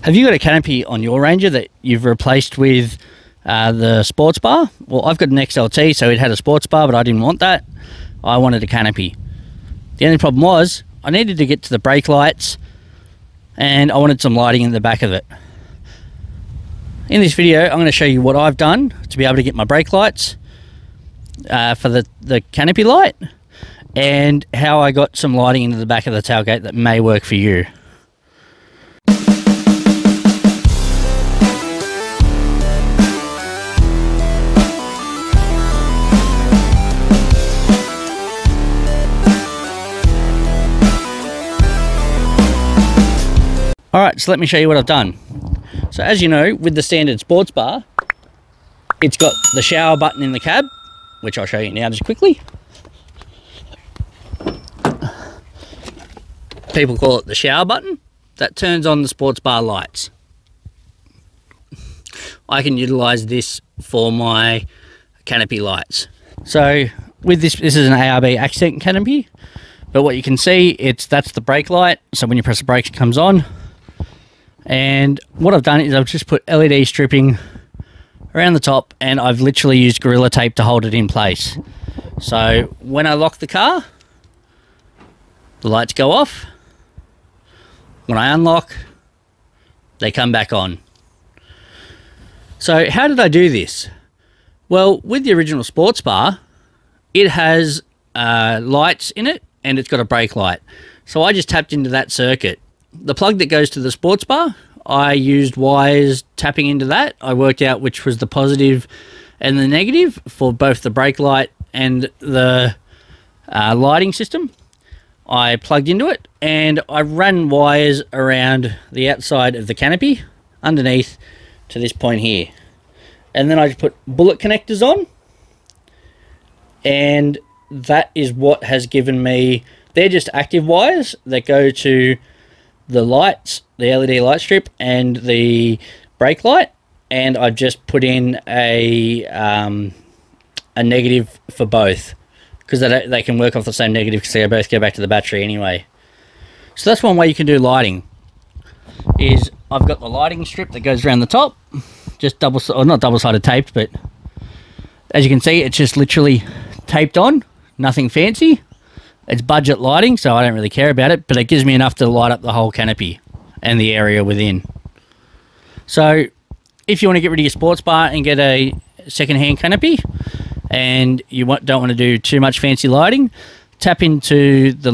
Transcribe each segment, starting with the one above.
Have you got a canopy on your Ranger that you've replaced with the sports bar? Well, I've got an XLT, so it had a sports bar, but I didn't want that. I wanted a canopy. The only problem was I needed to get to the brake lights and I wanted some lighting in the back of it. In this video, I'm going to show you what I've done to be able to get my brake lights for the canopy light, and how I got some lighting into the back of the tailgate that may work for you. Alright, so let me show you what I've done. So as you know, with the standard sports bar, it's got the shower button in the cab, which I'll show you now just quickly. People call it the shower button. That turns on the sports bar lights. I can utilize this for my canopy lights. So with this is an ARB accent canopy, but what you can see, that's the brake light. So when you press the brakes, it comes on. And what I've done is I've just put LED stripping around the top, and I've literally used Gorilla Tape to hold it in place. So when I lock the car, the lights go off. When I unlock, they come back on. So how did I do this? Well, with the original sports bar, it has lights in it, and it's got a brake light. So I just tapped into that circuit. The plug that goes to the sports bar, I used wires tapping into that. I worked out which was the positive and the negative for both the brake light and the lighting system. I plugged into it, and I ran wires around the outside of the canopy underneath to this point here. And then I just put bullet connectors on, and that is what has given me, they're just active wires that go to the lights, the LED light strip and the brake light, and I've just put in a negative for both, because they can work off the same negative because they both go back to the battery anyway. So that's one way you can do lighting, is I've got the lighting strip that goes around the top, just not double-sided taped, but as you can see, it's just literally taped on, nothing fancy. It's budget lighting, so I don't really care about it, but it gives me enough to light up the whole canopy and the area within. So if you want to get rid of your sports bar and get a second-hand canopy, and you don't want to do too much fancy lighting, tap into the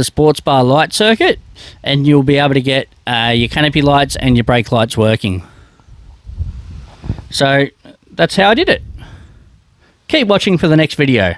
sports bar light circuit, and you'll be able to get your canopy lights and your brake lights working. So that's how I did it. Keep watching for the next video.